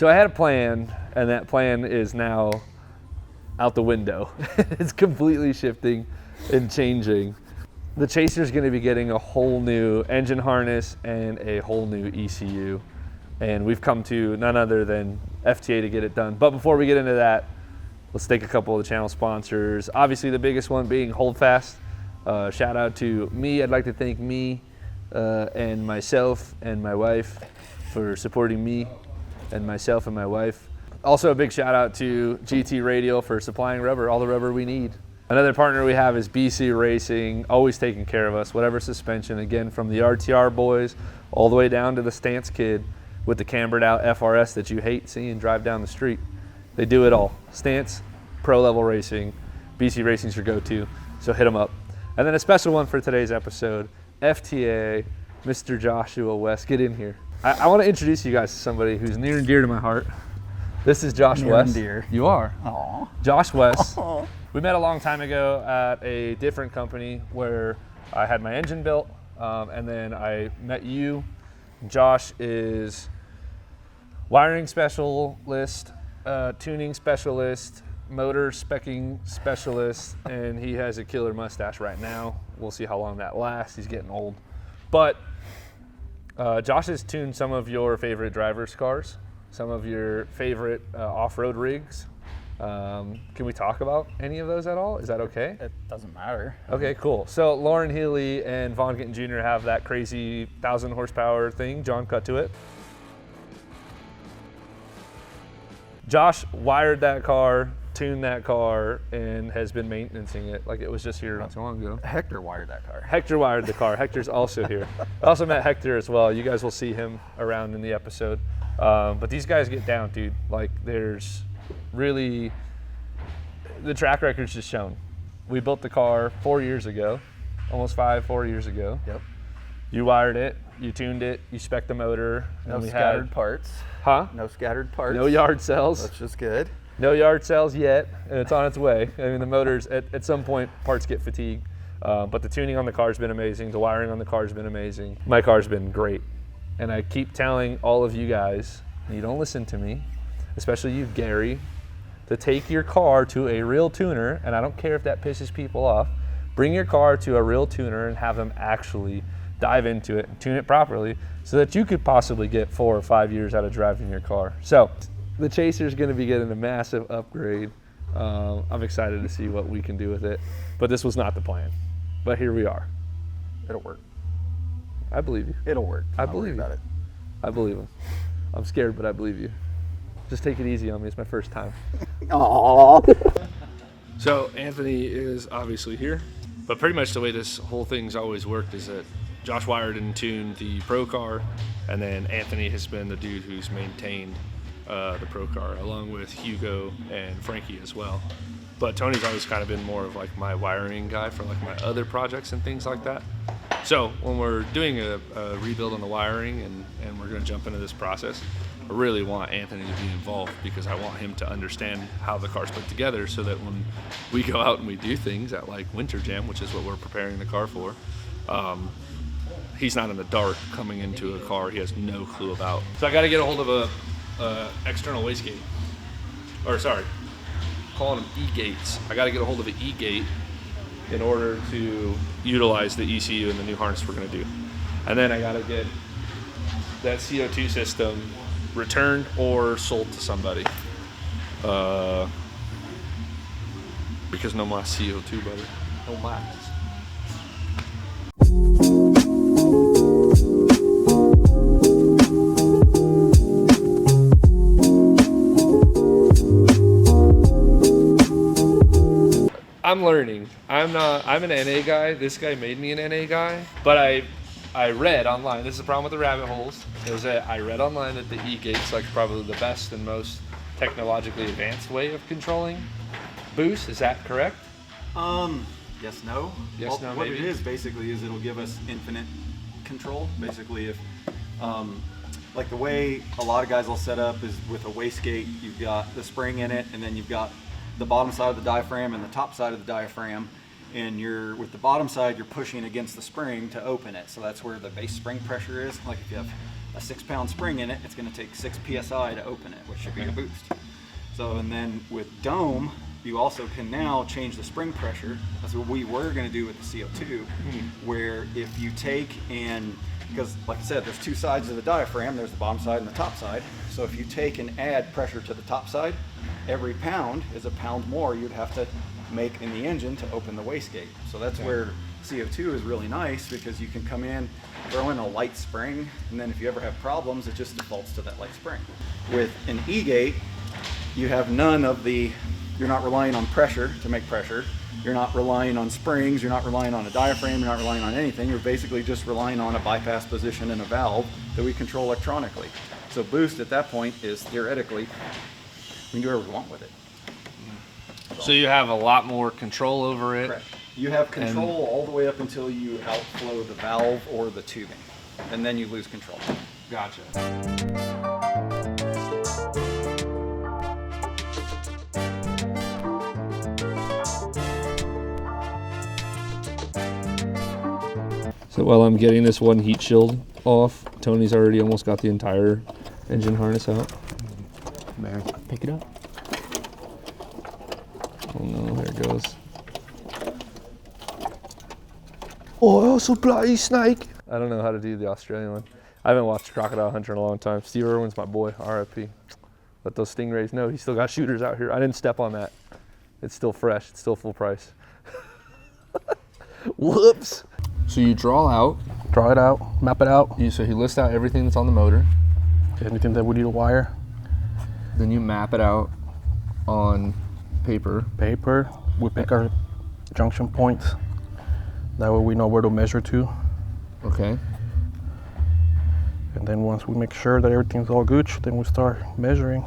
So I had a plan, and that plan is now out the window. It's completely shifting and changing. The Chaser's going to be getting a whole new engine harness and a whole new ECU. And we've come to none other than FTA to get it done. But before we get into that, let's thank a couple of the channel sponsors. Obviously the biggest one being Holdfast. Shout out to me. I'd like to thank me and myself and my wife for supporting me and myself and my wife. Also a big shout out to GT Radial for supplying rubber, all the rubber we need. Another partner we have is BC Racing, always taking care of us, whatever suspension, again, from the RTR boys all the way down to the Stance kid with the cambered out FRS that you hate seeing drive down the street. They do it all. Stance, pro level racing, BC Racing's your go-to, so hit them up. And then a special one for today's episode, FTA, Mr. Joshua West. Get in here. I want to introduce you guys to somebody who's near and dear to my heart. This is Josh near West. And dear. You are. Aww. Josh West. Aww. We met a long time ago at a different company where I had my engine built, and then I met you. Josh is wiring specialist, tuning specialist, motor specking specialist, and he has a killer mustache right now. We'll see how long that lasts. He's getting old. But Josh has tuned some of your favorite drivers' cars, some of your favorite off-road rigs. Can we talk about any of those at all? Is that okay? It doesn't matter. Okay, cool. So Lauren Healy and Vaughn Gittin Jr. have that crazy 1,000 horsepower thing. John, cut to it. Josh wired that car, tuned that car, and has been maintaining it like it was just here not too long ago. Hector wired that car. Hector wired the car. Hector's also here. I also met Hector as well. You guys will see him around in the episode. But these guys get down, dude. Like, there's really, the track record's just shown. We built the car 4 years ago, almost 4 years ago. Yep. You wired it, you tuned it, you spec'd the motor. No and we scattered had, parts. Huh? No scattered parts. No yard cells. That's just good. No yard cells yet, and it's on its way. I mean, the motors, at some point, parts get fatigued. But the tuning on the car's been amazing. The wiring on the car's been amazing. My car's been great. And I keep telling all of you guys, and you don't listen to me, especially you, Gary, to take your car to a real tuner, and I don't care if that pisses people off, bring your car to a real tuner and have them actually dive into it and tune it properly so that you could possibly get 4 or 5 years out of driving your car. So the Chaser's gonna be getting a massive upgrade. I'm excited to see what we can do with it, but this was not the plan. But here we are. It'll work. I believe you. It'll work. I believe you. about it. I believe him. I'm scared, but I believe you. Just take it easy on me. It's my first time. Aww. So Anthony is obviously here, but pretty much the way this whole thing's always worked is that Josh wired and tuned the Pro car, and then Anthony has been the dude who's maintained the Pro car, along with Hugo and Frankie as well. But Tony's always kind of been more of like my wiring guy for like my other projects and things like that. So when we're doing a rebuild on the wiring and we're going to jump into this process, I really want Anthony to be involved because I want him to understand how the car's put together so that when we go out and we do things at like Winter Jam, which is what we're preparing the car for, he's not in the dark coming into a car he has no clue about. So I got to get a hold of a external wastegate, or sorry, calling them E-gates. I got to get a hold of an E-gate in order to utilize the ECU and the new harness we're going to do. And then I got to get that CO2 system returned or sold to somebody. Because no more CO2, brother. No more. I'm learning. I'm an NA guy. This guy made me an NA guy. But I read online, this is the problem with the rabbit holes, is that I read online that the E-gate's like probably the best and most technologically advanced way of controlling boost. Is that correct? Yes, no. Yes, well, no, what maybe. it is basically is it'll give us infinite control. Basically, if like the way a lot of guys will set up is with a wastegate, you've got the spring in it, and then you've got the bottom side of the diaphragm and the top side of the diaphragm. And you're with the bottom side, you're pushing against the spring to open it. So that's where the base spring pressure is. Like if you have a 6-pound spring in it, it's going to take 6 psi to open it, which should be a boost. So, and then with dome, you also can now change the spring pressure. That's what we were going to do with the CO2, where if you take and, because like I said, there's 2 sides of the diaphragm, there's the bottom side and the top side. So if you take and add pressure to the top side, every pound is a pound more you'd have to make in the engine to open the wastegate. So that's where CO2 is really nice, because you can come in, throw in a light spring, and then if you ever have problems, it just defaults to that light spring. With an E-gate, you have none of the, you're not relying on pressure to make pressure, you're not relying on springs, you're not relying on a diaphragm, you're not relying on anything, you're basically just relying on a bypass position and a valve that we control electronically. So boost at that point is theoretically, we can do whatever we want with it. So you have a lot more control over it. Correct. You have control all the way up until you outflow the valve or the tubing, and then you lose control. Gotcha. So while I'm getting this one heat shield off, Tony's already almost got the entire engine harness out. Man, pick it up. Oh no, there it goes. Oil supply snake. I don't know how to do the Australian one. I haven't watched Crocodile Hunter in a long time. Steve Irwin's my boy, RIP. Let those stingrays know. He's still got shooters out here. I didn't step on that. It's still fresh. It's still full price. Whoops. So you draw out. Draw it out, map it out. So he lists out everything that's on the motor. Anything that we need to wire. Then you map it out on paper. Paper, we pick our junction points. That way we know where to measure to. Okay. And then once we make sure that everything's all good, then we start measuring.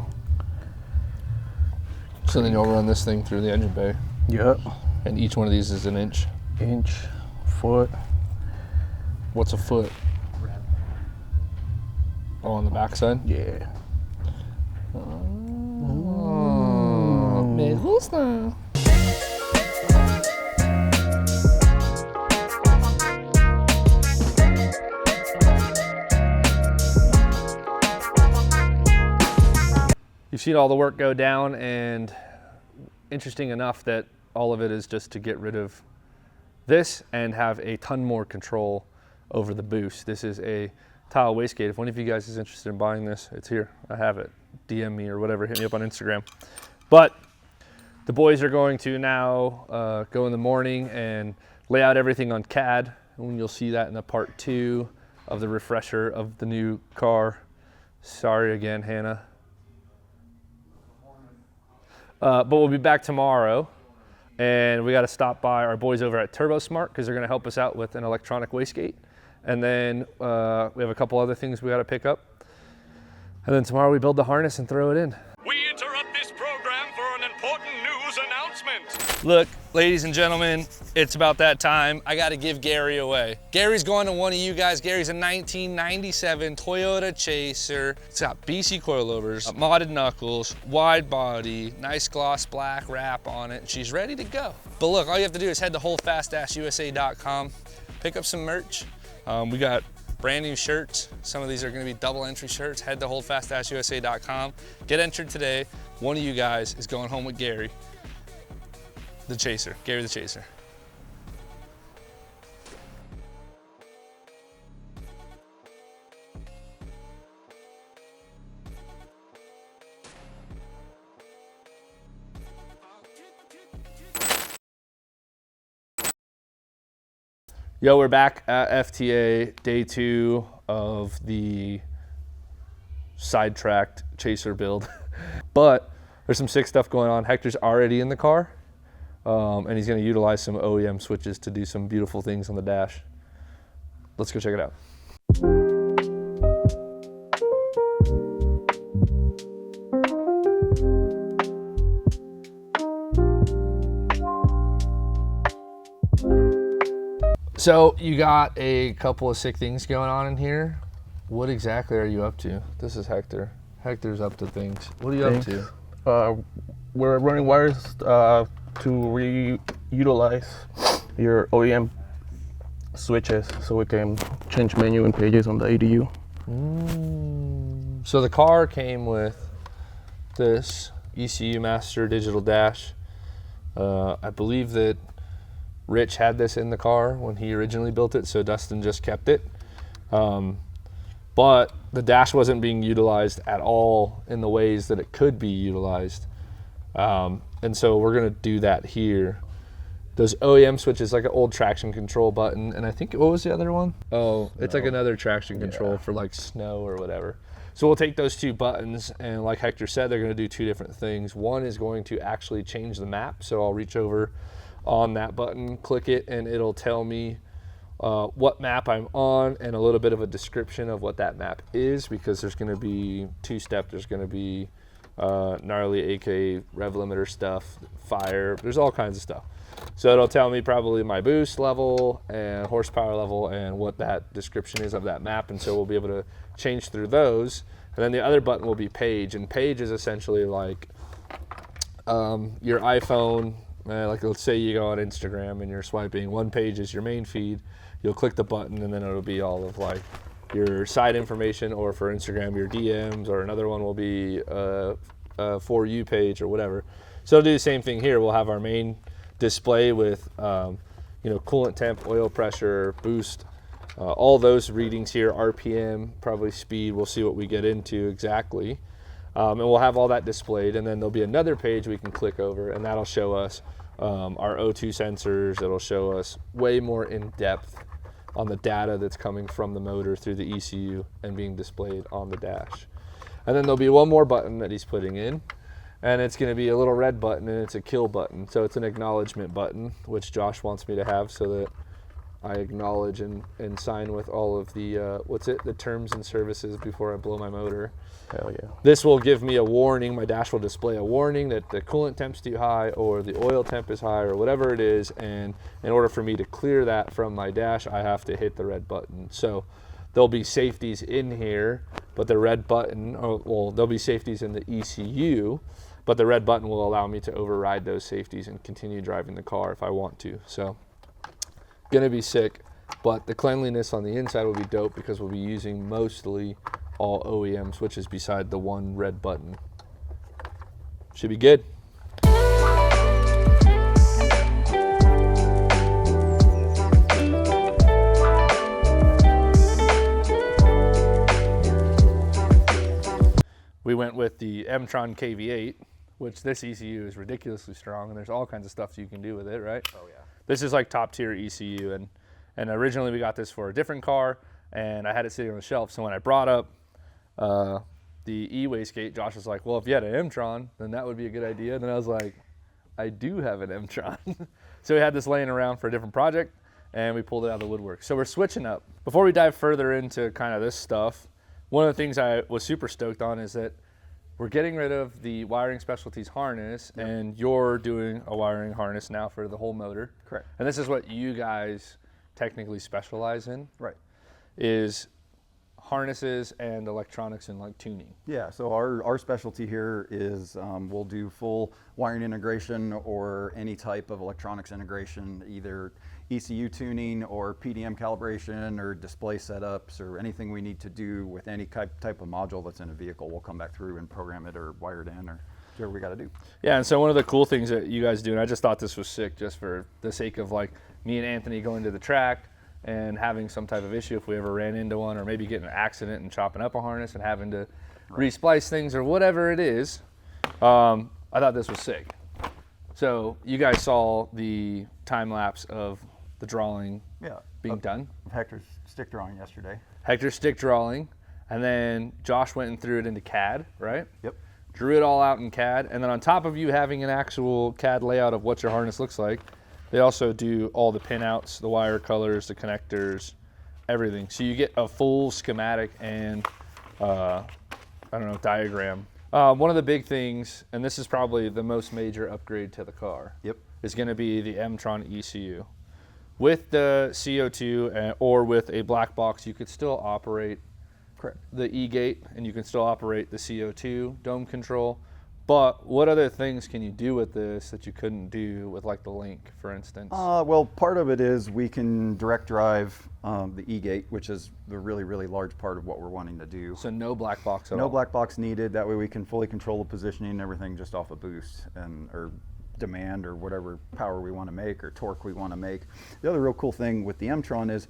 So then you'll run this thing through the engine bay. Yep. And each one of these is an inch. Inch, foot. What's a foot? Oh, on the backside? Yeah. Oh, me gusta. You've seen all the work go down, and interesting enough that all of it is just to get rid of this and have a ton more control over the boost. This is a tile wastegate. If one of you guys is interested in buying this, it's here. I have it. DM me or whatever, hit me up on Instagram. But the boys are going to now go in the morning and lay out everything on CAD, and you'll see that in the part 2 of the refresher of the new car. Sorry again, Hannah. But we'll be back tomorrow, and we got to stop by our boys over at Turbosmart because they're going to help us out with an electronic wastegate. And then we have a couple other things we got to pick up. And then tomorrow we build the harness and throw it in. We interrupt this program for an important news announcement. Look, ladies and gentlemen, it's about that time. I got to give Gary away. Gary's going to one of you guys. Gary's a 1997 Toyota Chaser. It's got BC coilovers, modded knuckles, wide body, nice gloss black wrap on it. She's ready to go. But look, all you have to do is head to holdfast-usa.com, pick up some merch. We got brand new shirts. Some of these are going to be double entry shirts. Head to holdfast-usa.com. Get entered today. One of you guys is going home with Gary, the Chaser, Gary the Chaser. Yo, we're back at FTA, day 2 of the sidetracked Chaser build. But there's some sick stuff going on. Hector's already in the car, and he's gonna utilize some OEM switches to do some beautiful things on the dash. Let's go check it out. So you got a couple of sick things going on in here. What exactly are you up to? This is Hector. Hector's up to things. What are you up to? We're running wires to reutilize your OEM switches so we can change menu and pages on the ADU. So the car came with this ECU Master Digital Dash. I believe that Rich had this in the car when he originally built it, so Dustin just kept it. But the dash wasn't being utilized at all in the ways that it could be utilized. And so we're gonna do that here. Those OEM switches, like an old traction control button, and I think, what was the other one? Oh, it's like another traction control for like snow or whatever. So we'll take those two buttons, and like Hector said, they're gonna do two different things. One is going to actually change the map, so I'll reach over on that button, click it, and it'll tell me what map I'm on and a little bit of a description of what that map is, because there's gonna be two-step, there's gonna be gnarly AK rev limiter stuff, fire, there's all kinds of stuff. So it'll tell me probably my boost level and horsepower level and what that description is of that map, and so we'll be able to change through those. And then the other button will be page, and page is essentially like your iPhone, like let's say you go on Instagram and you're swiping, one page is your main feed, you'll click the button and then it'll be all of like your side information, or for Instagram your DMs, or another one will be a For You page or whatever. So it'll do the same thing here. We'll have our main display with coolant temp, oil pressure, boost, all those readings here, RPM, probably speed, we'll see what we get into exactly. And we'll have all that displayed, and then there'll be another page we can click over, and that'll show us our O2 sensors. It'll show us way more in depth on the data that's coming from the motor through the ECU and being displayed on the dash. And then there'll be one more button that he's putting in, and it's going to be a little red button, and it's a kill button. So it's an acknowledgement button, which Josh wants me to have so that I acknowledge and sign with all of the, the terms and services before I blow my motor. Hell yeah. This will give me a warning. My dash will display a warning that the coolant temp's too high or the oil temp is high or whatever it is, and in order for me to clear that from my dash, I have to hit the red button. So there'll be safeties in here, but the red button, there'll be safeties in the ECU, but the red button will allow me to override those safeties and continue driving the car if I want to. So gonna be sick, but the cleanliness on the inside will be dope because we'll be using mostly all OEM switches beside the one red button. Should be good. We went with the Mtron KV8, which this ECU is ridiculously strong, and there's all kinds of stuff you can do with it, right? Oh yeah. This is like top tier ECU, and originally we got this for a different car, and I had it sitting on the shelf. So when I brought up the e-wastegate, Josh was like, well, if you had an Mtron, then that would be a good idea. And then I was like, I do have an Mtron. So we had this laying around for a different project, and we pulled it out of the woodwork. So we're switching up. Before we dive further into kind of this stuff, one of the things I was super stoked on is that we're getting rid of the wiring specialties harness, and you're doing a wiring harness now for the whole motor. Correct. And this is what you guys technically specialize in. Right. Is harnesses and electronics and like tuning. Yeah, so our specialty here is we'll do full wiring integration or any type of electronics integration, either ECU tuning or PDM calibration or display setups or anything we need to do with any type of module that's in a vehicle. We'll come back through and program it or wire it in or do whatever we got to do. Yeah, and so one of the cool things that you guys do, and I just thought this was sick just for the sake of like me and Anthony going to the track and having some type of issue if we ever ran into one, or maybe getting an accident and chopping up a harness and having to resplice things or whatever it is. I thought this was sick. So you guys saw the time lapse of the drawing being done. Hector's stick drawing yesterday. Hector's stick drawing, and then Josh went and threw it into CAD, right? Yep. Drew it all out in CAD, and then on top of you having an actual CAD layout of what your harness looks like, they also do all the pinouts, the wire colors, the connectors, everything. So you get a full schematic and, diagram. One of the big things, and this is probably the most major upgrade to the car, is going to be the Mtron ECU. With the CO2 or with a black box, you could still operate the E-gate, and you can still operate the CO2 dome control, But what other things can you do with this that you couldn't do with like the Link, for instance? Well, part of it is we can direct drive the E-gate, which is the really, really large part of what we're wanting to do. So no black box at all? No black box needed. That way we can fully control the positioning and everything just off a boost or demand or whatever power we want to make or torque we want to make. The other real cool thing with the Mtron is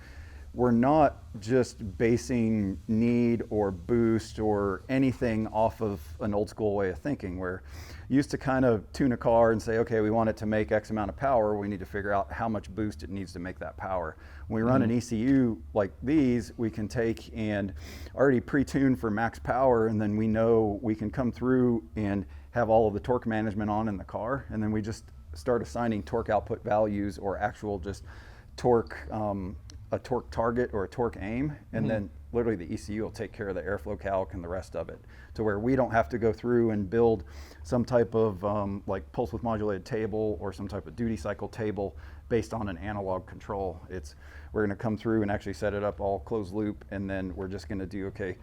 we're not just basing need or boost or anything off of an old school way of thinking, where you used to kind of tune a car and say, okay, we want it to make X amount of power. We need to figure out how much boost it needs to make that power. When we run an ECU like these, we can take and already pre-tune for max power, and then we know we can come through and have all of the torque management on in the car, and then we just start assigning torque output values or actual just torque, a torque target or a torque aim, and then literally the ECU will take care of the airflow calc and the rest of it, to where we don't have to go through and build some type of like pulse width modulated table or some type of duty cycle table based on an analog control. We're going to come through and actually set it up all closed loop, and then we're just going to do, okay,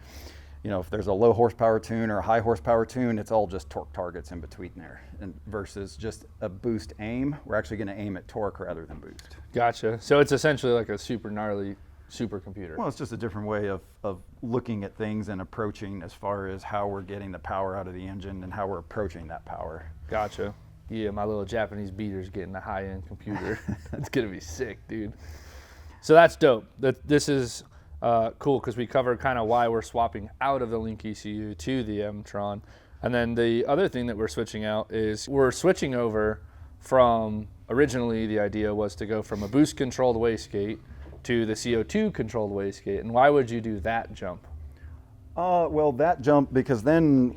you know, if there's a low horsepower tune or a high horsepower tune, it's all just torque targets in between there. And versus just a boost aim, we're actually going to aim at torque rather than boost. Gotcha. So it's essentially like a super gnarly supercomputer. Well, it's just a different way of looking at things and approaching as far as how we're getting the power out of the engine and how we're approaching that power. Gotcha. Yeah, my little Japanese beater's getting a high-end computer. That's going to be sick, dude. So that's dope. This is cool because we covered kind of why we're swapping out of the Link ECU to the Mtron. And then the other thing that we're switching out is we're switching over from, originally the idea was to go from a boost controlled wastegate to the CO2 controlled wastegate. And why would you do that jump? Well, that jump, because then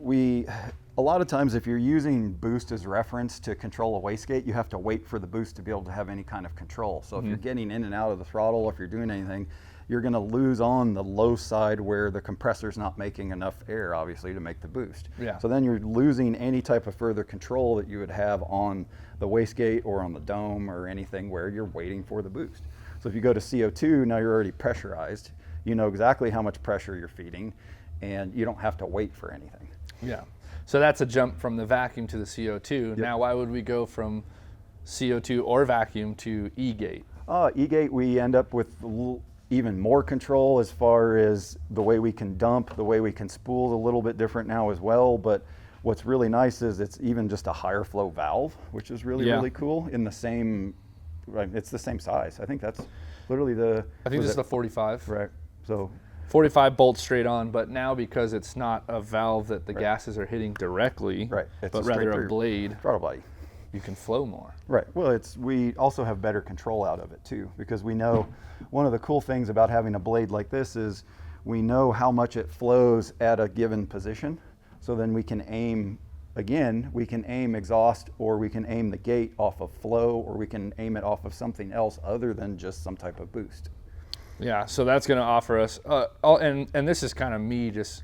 a lot of times if you're using boost as reference to control a wastegate, you have to wait for the boost to be able to have any kind of control. So if you're getting in and out of the throttle, if you're doing anything, you're going to lose on the low side where the compressor's not making enough air, obviously, to make the boost. Yeah. So then you're losing any type of further control that you would have on the wastegate or on the dome or anything where you're waiting for the boost. So if you go to CO2, now you're already pressurized. You know exactly how much pressure you're feeding, and you don't have to wait for anything. Yeah. So that's a jump from the vacuum to the CO2. Yep. Now, why would we go from CO2 or vacuum to E-gate? E-gate, we end up with even more control as far as the way we can dump, the way we can spool is a little bit different now as well. But what's really nice is it's even just a higher flow valve, which is really, really cool. In the same, it's the same size. I think that's literally I think this is the 45. Right. So 45 bolts straight on, but now because it's not a valve that the gases are hitting directly, it's but rather a blade, throttle body, you can flow more. Right. Well, we also have better control out of it too, because we know one of the cool things about having a blade like this is we know how much it flows at a given position. So then we can aim, again, we can aim exhaust, or we can aim the gate off of flow, or we can aim it off of something else other than just some type of boost. Yeah, so that's going to offer us, and this is kind of me, just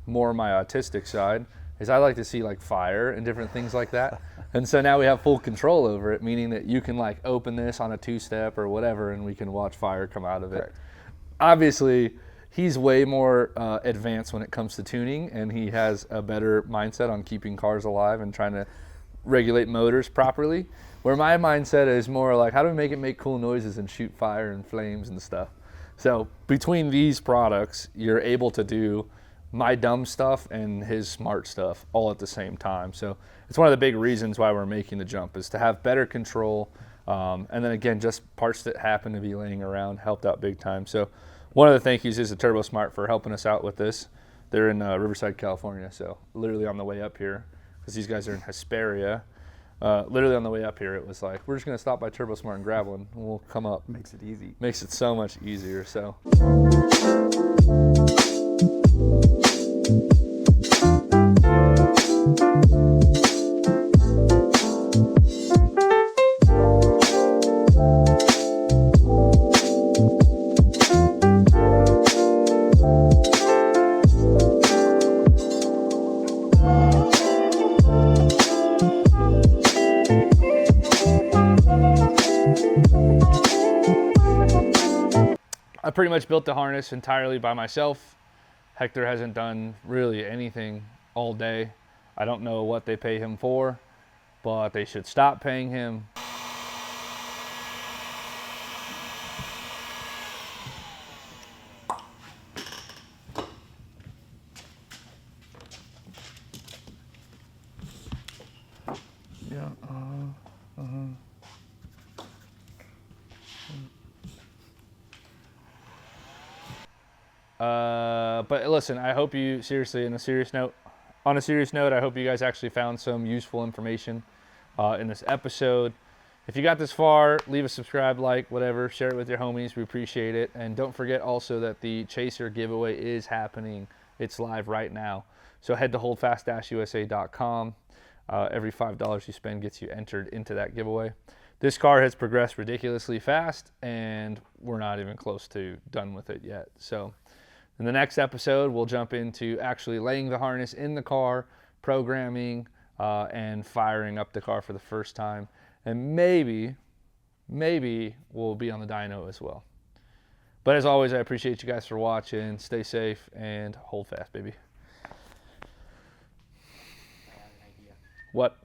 more my autistic side, is I like to see like fire and different things like that. And so now we have full control over it, meaning that you can like open this on a two-step or whatever, and we can watch fire come out of it. Right. Obviously, he's way more advanced when it comes to tuning, and he has a better mindset on keeping cars alive and trying to regulate motors properly. Where my mindset is more like, how do we make it make cool noises and shoot fire and flames and stuff? So between these products, you're able to do my dumb stuff and his smart stuff all at the same time. So it's one of the big reasons why we're making the jump, is to have better control. And then again, just parts that happen to be laying around helped out big time. So one of the thank yous is to Turbosmart for helping us out with this. They're in Riverside, California. So literally on the way up here, because these guys are in Hesperia. Literally on the way up here, it was like, we're just gonna stop by Turbosmart and grab one, and we'll come up. Makes it easy. Makes it so much easier, so. I pretty much built the harness entirely by myself. Hector hasn't done really anything all day. I don't know what they pay him for, but they should stop paying him. Yeah. But listen, I hope you seriously, on a serious note, I hope you guys actually found some useful information in this episode. If you got this far, leave a subscribe, like, whatever, share it with your homies. We appreciate it. And don't forget also that the Chaser giveaway is happening. It's live right now. So head to holdfast-usa.com. Every $5 you spend gets you entered into that giveaway. This car has progressed ridiculously fast, and we're not even close to done with it yet. So in the next episode, we'll jump into actually laying the harness in the car, programming, and firing up the car for the first time. And maybe we'll be on the dyno as well. But as always, I appreciate you guys for watching. Stay safe and hold fast, baby. I have an idea. What?